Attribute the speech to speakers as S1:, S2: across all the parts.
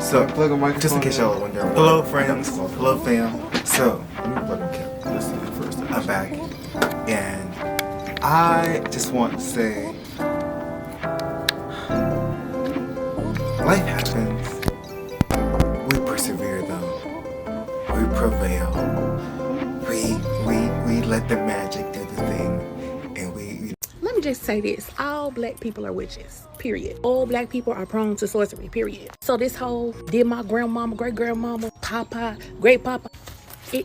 S1: So, just in case y'all are wondering. Hello, friends. Hello, fam. So, I'm back. And I just want to say, life happens. We persevere, though. We prevail. We let the magic do the thing. And we...
S2: Let me just say this. All black people are witches. Period. All black people are prone to sorcery. Period. So this whole, did my grandmama, great-grandmama, papa, great-papa,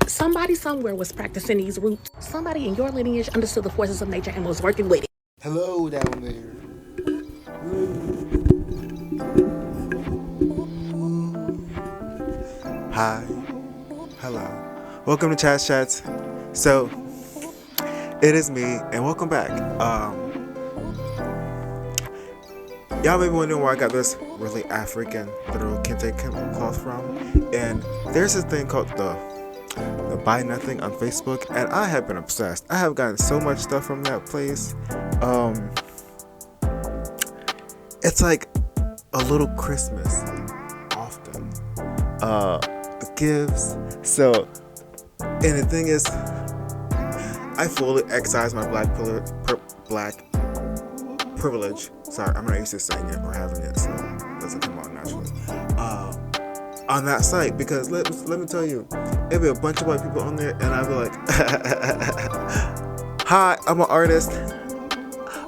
S2: somebody somewhere was practicing these roots. Somebody in your lineage understood the forces of nature and was working with it.
S1: Hello down there. Hi. Hello. Welcome to Chaz Chats. So, it is me, and welcome back. Y'all may be wondering where I got this really African little kente cloth from. And there's this thing called the Buy Nothing on Facebook, and I have been obsessed. I have gotten so much stuff from that place. It's like a little Christmas often. Gifts. So, and the thing is, I fully excise my black privilege. Sorry, I'm not used to saying it or having it, so it doesn't come out naturally. On that site, because let me tell you, it'd be a bunch of white people on there, and I'd be like, "Hi, I'm an artist,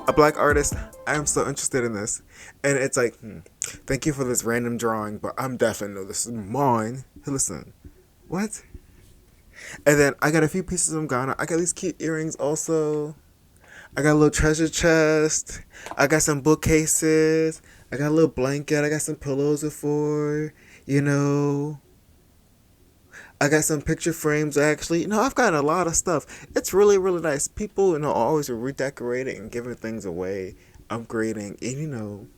S1: a black artist. I am so interested in this," and it's like, "Thank you for this random drawing, but I'm definitely no, this is mine." Hey, listen, what? And then I got a few pieces from Ghana. I got these cute earrings also. I got a little treasure chest. I got some bookcases. I got a little blanket. I got some pillows before, I got some picture frames actually. I've got a lot of stuff. It's really, really nice. People, always redecorating and giving things away, upgrading. And,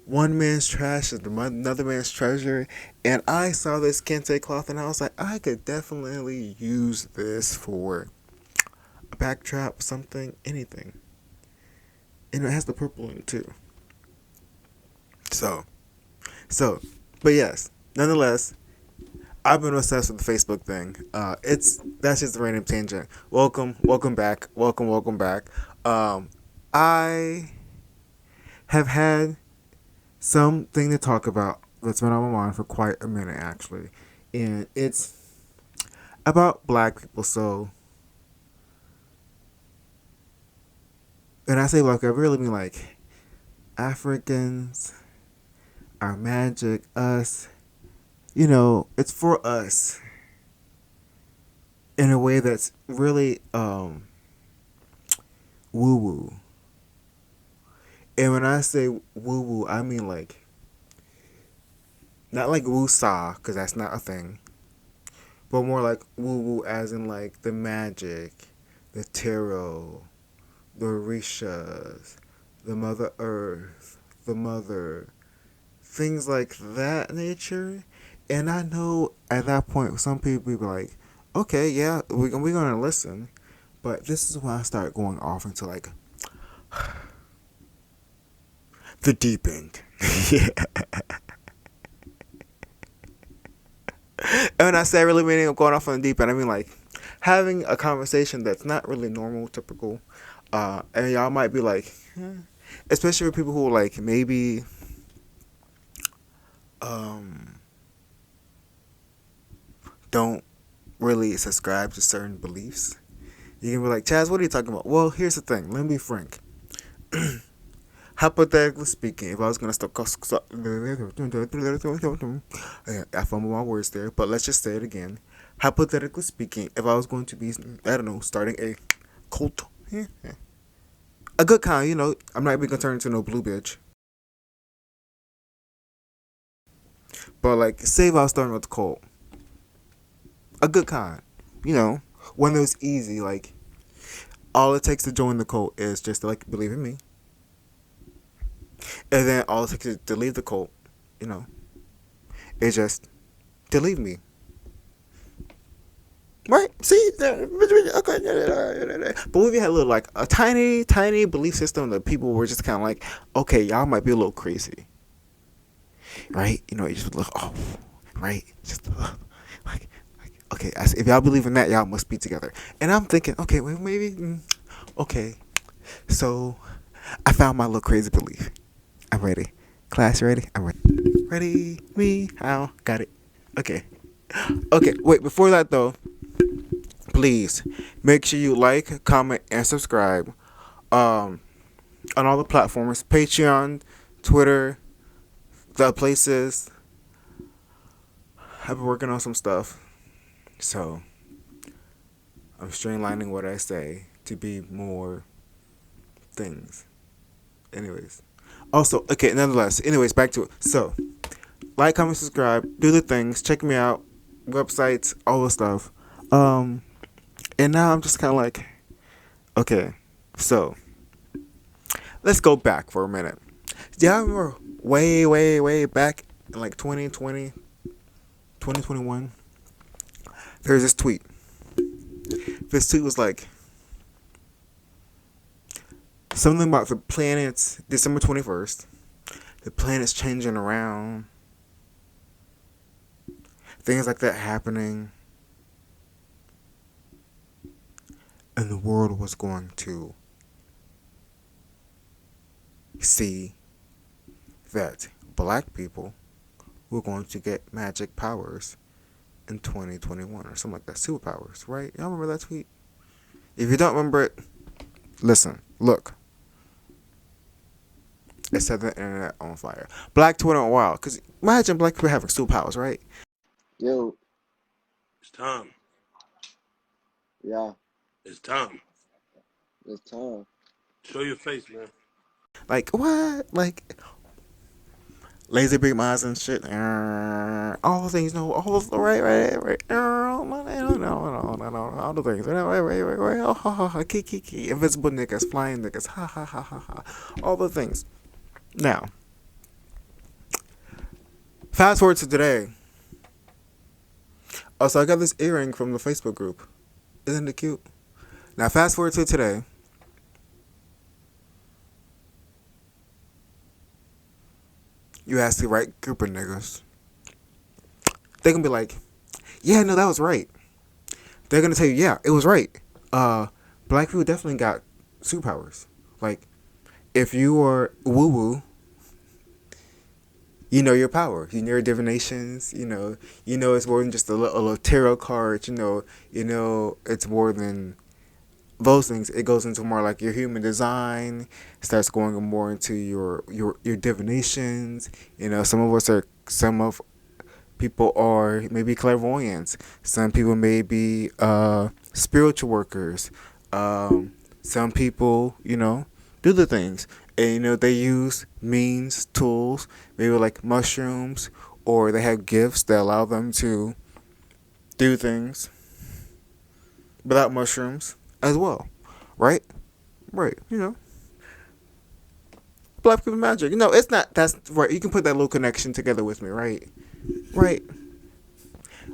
S1: one man's trash is another man's treasure. And I saw this kente cloth and I was like, I could definitely use this for a backdrop, something, anything. And it has the purple in it too. So, but yes, nonetheless, I've been obsessed with the Facebook thing. That's just a random tangent. Welcome back. Welcome back. I have had something to talk about that's been on my mind for quite a minute actually, and it's about black people. So, and I say black, I really mean like Africans, our magic, us. It's for us in a way that's really woo-woo. And when I say woo-woo, I mean like, not like woo-saw, because that's not a thing, but more like woo-woo as in like the magic, the tarot, the orishas, the Mother Earth, the Mother, things like that nature. And I know at that point, some people be like, okay, yeah, we're going to listen. But this is when I start going off into like the deep end. Yeah. And when I say really meaning of going off on the deep end, I mean like having a conversation that's not really normal, typical. And y'all might be like, especially for people who like maybe don't really subscribe to certain beliefs. You can be like, Chaz, what are you talking about? Well, here's the thing. Let me be frank. Hypothetically speaking, if I was going to I fumbled my words there, but let's just say it again. Hypothetically speaking, if I was going to be, starting a cult, a good kind, I'm not even going to turn into no blue bitch. But like, say if I was starting with a cult, a good kind, one that was easy, like, all it takes to join the cult is just to like believe in me. And then all it takes to leave the cult, is just to leave me. Right? See? Okay. But we had like a tiny, tiny belief system that people were just kind of like, okay, y'all might be a little crazy. right? You know, you just look, oh, right? Just like okay, if y'all believe in that, y'all must be together. And I'm thinking, okay, well, maybe, okay. So I found my little crazy belief. I'm ready. Class ready? I'm ready. Ready? Me? How? Got it. Okay. Okay, wait, before that though, please make sure you like, comment, and subscribe on all the platforms, Patreon, Twitter, the places. I've been working on some stuff. So I'm streamlining what I say to be more things. Anyways. Also, okay, nonetheless, anyways, back to it. So, like, comment, subscribe, do the things, check me out, websites, all the stuff. Um, and now I'm just kind of like, okay, so let's go back for a minute. Do y'all remember way, way, way back in like 2020, 2021? There's this tweet. This tweet was like something about the planets, December 21st. The planet's changing around. Things like that happening. And the world was going to see that black people were going to get magic powers in 2021 or something like that. Superpowers, right? Y'all remember that tweet? If you don't remember it, listen, look. It set the internet on fire. Black Twitter went wild. Because imagine black people having superpowers, right?
S3: Yo,
S4: It's Tom.
S3: yeah,
S4: It's Tom.
S3: it's time.
S4: Show your face, man.
S1: Like, what? Like, laser beam eyes and shit. All the things, no, all the right. No, all the things. Right. Oh, ha, ha, ha, kiki. Invisible niggas, flying niggas, ha, ha, ha, ha, ha. All the things. Now, fast forward to today. Oh, so I got this earring from the Facebook group. Isn't it cute? Now, fast forward to today. You ask the right group of niggas. They gonna be like, yeah, no, that was right. They're gonna tell you, yeah, it was right. Black people definitely got superpowers. Like, if you are woo woo, you know your power. You know your divinations. You know it's more than just a little tarot card. You know it's more than those things. It goes into more like your human design. Starts going more into your divinations. Some of people are maybe clairvoyants. Some people may be spiritual workers. Some people, do the things. And, they use means, tools, maybe like mushrooms, or they have gifts that allow them to do things without mushrooms as well. Right? Right. Black people magic. It's not, that's right. You can put that little connection together with me, right? Right.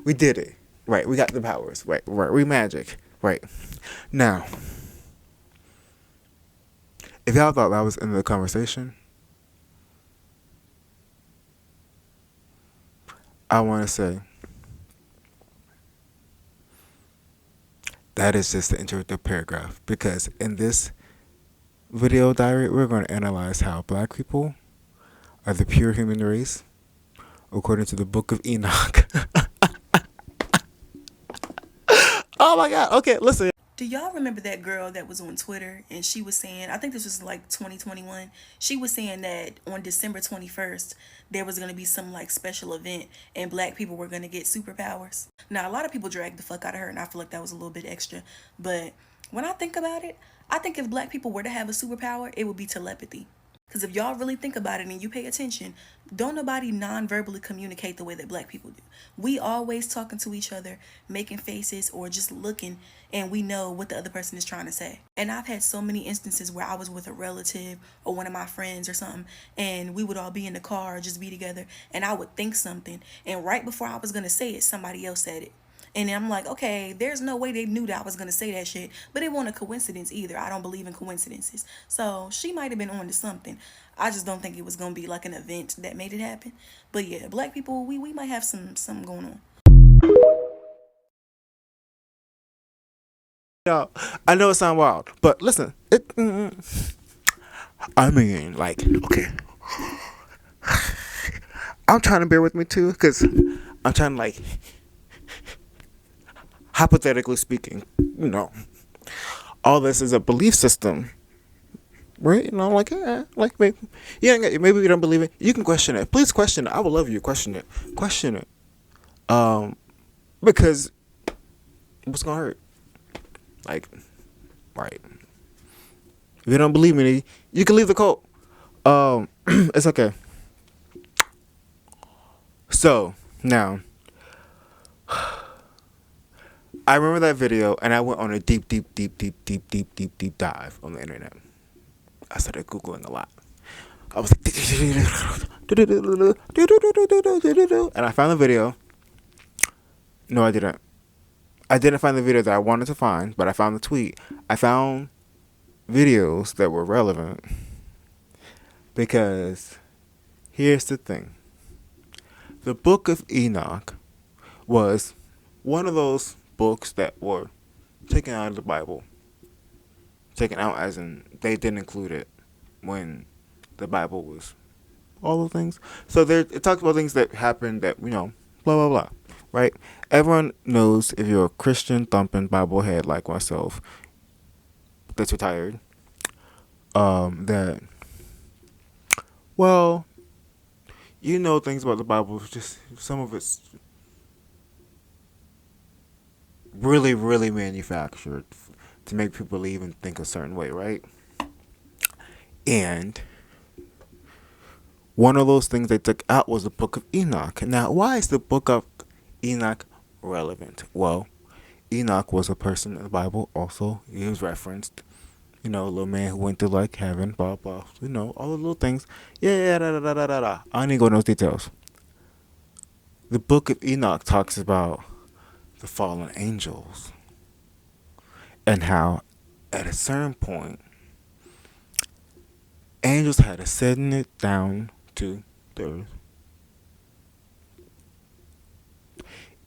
S1: We did it. Right. We got the powers. Right. We magic. Right. Now, if y'all thought that was the end of the conversation, I want to say that is just the introductory paragraph. Because in this video diary, we're going to analyze how black people are the pure human race according to the Book of Enoch. Oh my God. Okay, listen.
S2: Do y'all remember that girl that was on Twitter and she was saying, I think this was like 2021, she was saying that on December 21st, there was going to be some like special event and black people were going to get superpowers. Now, a lot of people dragged the fuck out of her and I feel like that was a little bit extra. But when I think about it, I think if black people were to have a superpower, it would be telepathy. Because if y'all really think about it and you pay attention, don't nobody non-verbally communicate the way that black people do. We always talking to each other, making faces, or just looking, and we know what the other person is trying to say. And I've had so many instances where I was with a relative or one of my friends or something, and we would all be in the car or just be together, and I would think something, and right before I was going to say it, somebody else said it.
S5: And I'm like, okay, there's no way they knew that I was gonna say that shit. But it wasn't a coincidence either. I don't believe in coincidences. So she might have been on to something. I just don't think it was gonna be like an event that made it happen. But yeah, black people, we might have something going on.
S1: Yeah, I know it sounds wild, but listen, I mean, like, okay, I'm trying to bear with me too, because I'm trying to, like, hypothetically speaking, all this is a belief system, right? Like, like, maybe, yeah, maybe you don't believe it. You can question it. Please question it. I would love you to question it. Question it. Because what's gonna hurt? Like, right. If you don't believe me, you can leave the cult. It's okay. So now, I remember that video, and I went on a deep dive on the internet. I started googling a lot. I was like, and I found the video. No, I didn't. I didn't find the video that I wanted to find, but I found the tweet. I found videos that were relevant because here's the thing. The Book of Enoch was one of those books that were taken out of the Bible. Taken out as in they didn't include it when the Bible was all the things. So there, it talks about things that happened that, blah, blah, blah, right? Everyone knows, if you're a Christian thumping Bible head like myself that's retired, that, well, things about the Bible, just some of it's really, really manufactured to make people believe and think a certain way, right? And one of those things they took out was the Book of Enoch. Now, why is the Book of Enoch relevant? Well, Enoch was a person in the Bible also. He was referenced. A little man who went to, like, heaven, blah, blah. All the little things. Yeah, da, da, da, da, da, da. I don't need to go into those details. The Book of Enoch talks about the fallen angels and how, at a certain point, angels had ascended it down to the earth.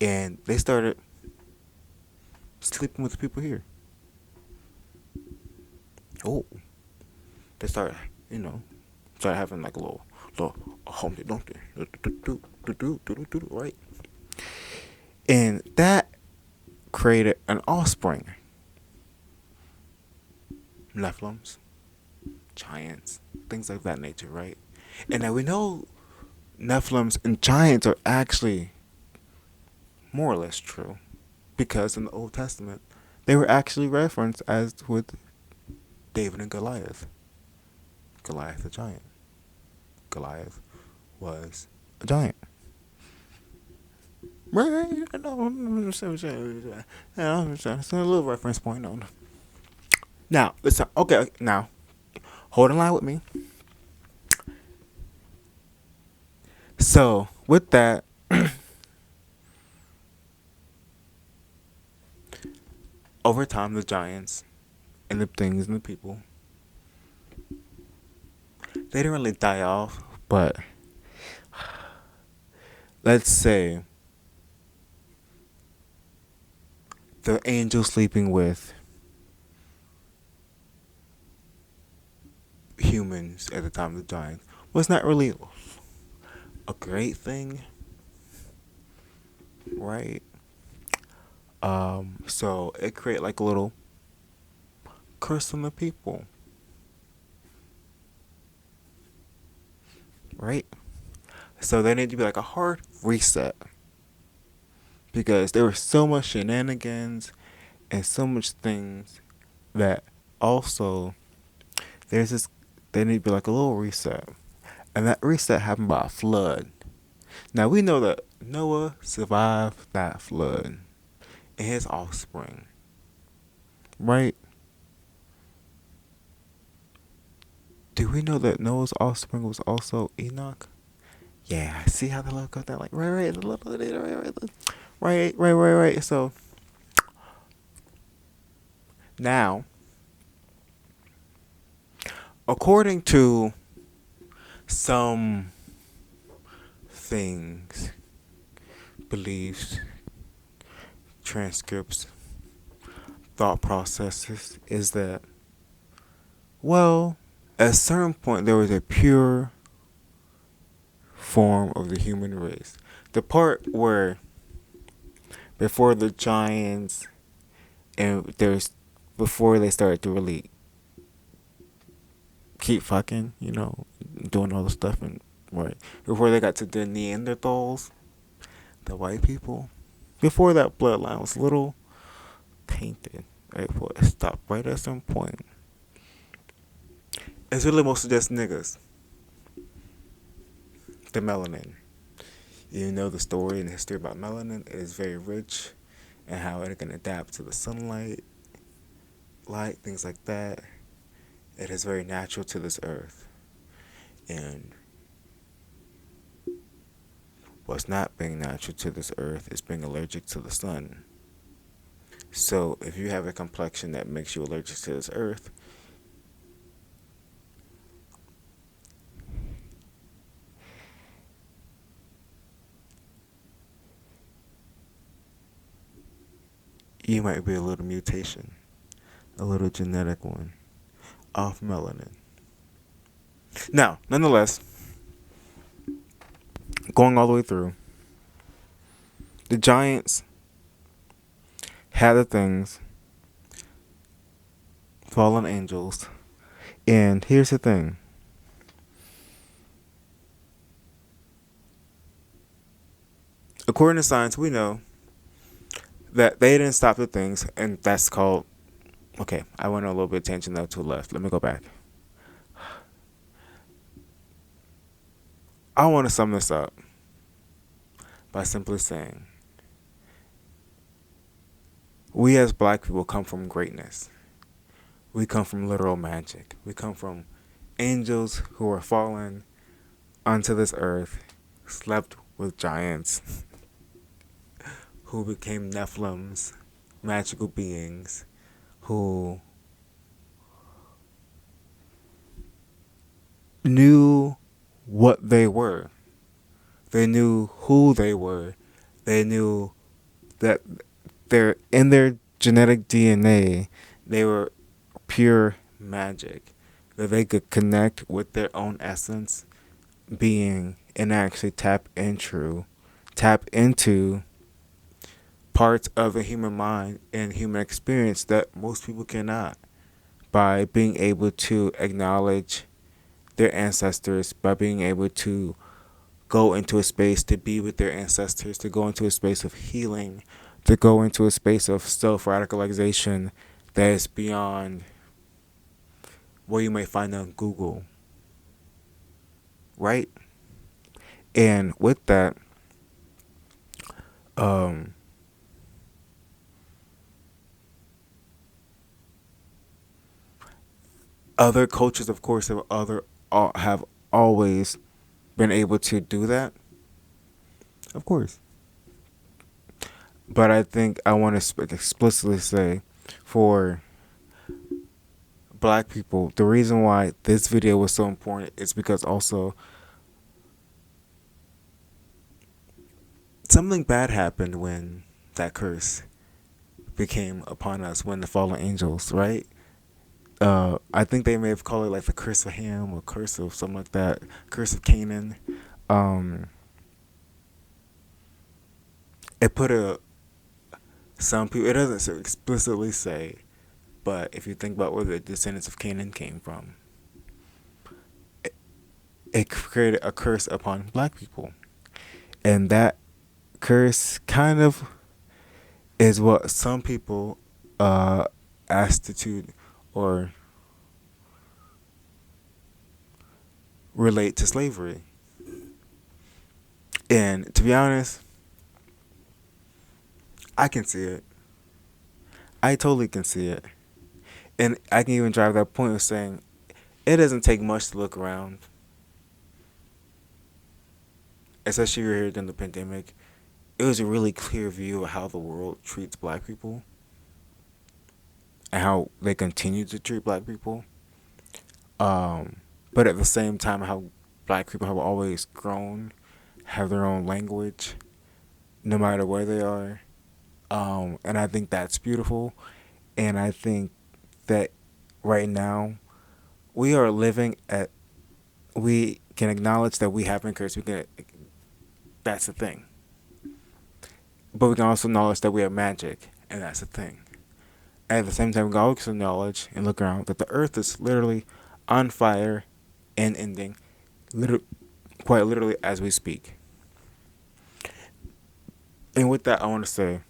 S1: And they started sleeping with the people here. Oh. They started, started having like a little Humpty Dumpty, right? And that created an offspring. Nephilims, giants, things like that nature, right? And now we know Nephilims and giants are actually more or less true, because in the Old Testament they were actually referenced as with David and Goliath. Goliath a giant. Goliath was a giant. Right? I'm just a little reference point on. Now, listen. Okay, now, hold in line with me. So, with that, over time, the giants and the things and the people, they didn't really die off, but let's say the angel sleeping with humans at the time of the giants was not really a great thing, right? So it created like a little curse on the people, right? So there needed to be like a hard reset, because there was so much shenanigans and so much things that also there's this, there need to be like a little reset. And that reset happened by a flood. Now we know that Noah survived that flood and his offspring, right? Do we know that Noah's offspring was also Enoch? Yeah, see how the love got that, like, right, Right. So now, according to some things, beliefs, transcripts, thought processes, is that, well, at a certain point there was a pure form of the human race. The part where before the giants and there's before they started to really keep fucking, doing all the stuff and right before they got to the Neanderthals, the white people. Before that bloodline was a little tainted. Right, before it stopped right at some point. It's really mostly just niggas. The melanin. You know the story and the history about melanin. It is very rich and how it can adapt to the sunlight, light, things like that. It is very natural to this earth. And what's not being natural to this earth is being allergic to the sun. So if you have a complexion that makes you allergic to this earth, you might be a little mutation, a little genetic one, off melanin. Now, nonetheless, going all the way through, the giants had the things, fallen angels, and here's the thing. According to science, we know that they didn't stop the things, and that's called. Okay, I went a little bit tangent though to the left. Let me go back. I want to sum this up by simply saying we as black people come from greatness. We come from literal magic. We come from angels who were fallen onto this earth, slept with giants, who became Nephilims, magical beings, who knew what they were. They knew who they were. They knew that they're in their genetic DNA, they were pure magic. That they could connect with their own essence, being, and actually tap into parts of the human mind and human experience that most people cannot, by being able to acknowledge their ancestors, by being able to go into a space to be with their ancestors, to go into a space of healing, to go into a space of self-radicalization that is beyond what you may find on Google. Right? And with that, other cultures, of course, have always been able to do that. Of course. But I think I want to explicitly say, for black people, the reason why this video was so important is because also something bad happened when that curse became upon us, when the fallen angels, right? I think they may have called it like the curse of Ham or curse of something like that, curse of Canaan. It put some people. It doesn't explicitly say, but if you think about where the descendants of Canaan came from, it created a curse upon black people, and that curse kind of is what some people institute or relate to slavery. And to be honest, I can see it. I totally can see it. And I can even drive that point of saying it doesn't take much to look around, especially if you're here during the pandemic. it was a really clear view of how the world treats black people and how they continue to treat black people. Um, but at the same time, how black people have always grown, have their own language, no matter where they are. And I think that's beautiful. And I think that right now we are living at, we can acknowledge that we have been cursed. That's the thing. But we can also acknowledge that we have magic, and that's the thing. At the same time, we can also acknowledge and look around that the earth is literally on fire and ending, quite literally as we speak. And with that, I want to say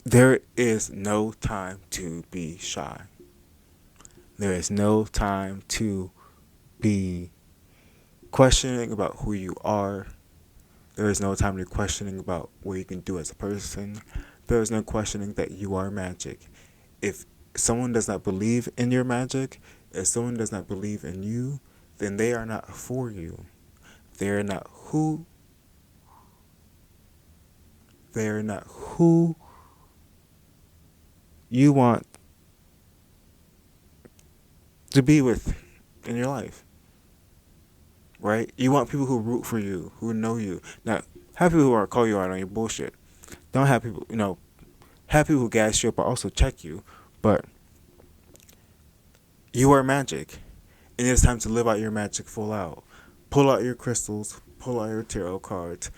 S1: there is no time to be shy. There is no time to be questioning about who you are. There is no time to be questioning about what you can do as a person. There is no questioning that you are magic. If someone does not believe in your magic, if someone does not believe in you, then they are not for you. They are not who you want to be with in your life. Right? You want people who root for you, who know you. Now, have people who are call you out on your bullshit. Don't have people, have people who gas you up but also check you. But you are magic. And it's time to live out your magic full out. Pull out your crystals, pull out your tarot cards,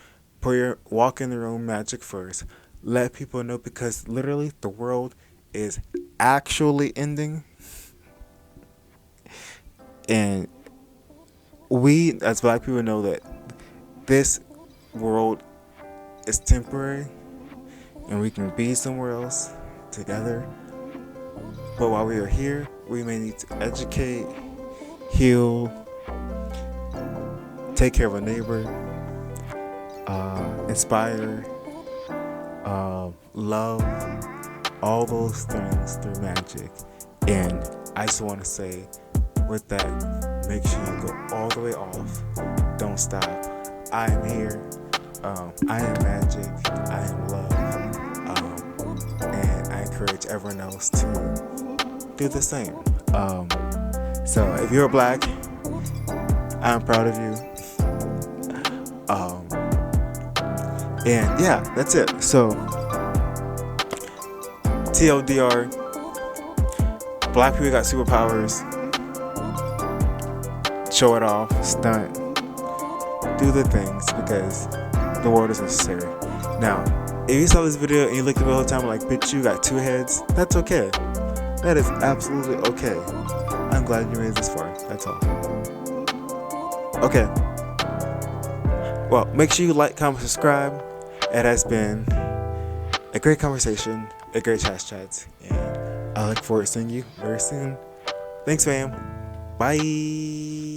S1: walk in your own magic first. Let people know, because literally the world is actually ending. And we as black people know that this world is temporary and we can be somewhere else together. But while we are here, we may need to educate, heal, take care of a neighbor, inspire, love, all those things through magic. And I just want to say, with that, make sure you go all the way off. Don't stop. I am here. I am magic. I am love. And I encourage everyone else to do the same. So if you're black, I'm proud of you. And yeah, that's it. So TLDR, black people got superpowers. Show it off, stunt, do the things, because the world is necessary. Now, if you saw this video and you looked at me the whole time like, bitch, you got two heads, that's okay. That is absolutely okay. I'm glad you made this far, that's all. Okay. Well, make sure you like, comment, subscribe. It has been a great conversation, a great chats, and I look forward to seeing you very soon. Thanks, fam. Bye.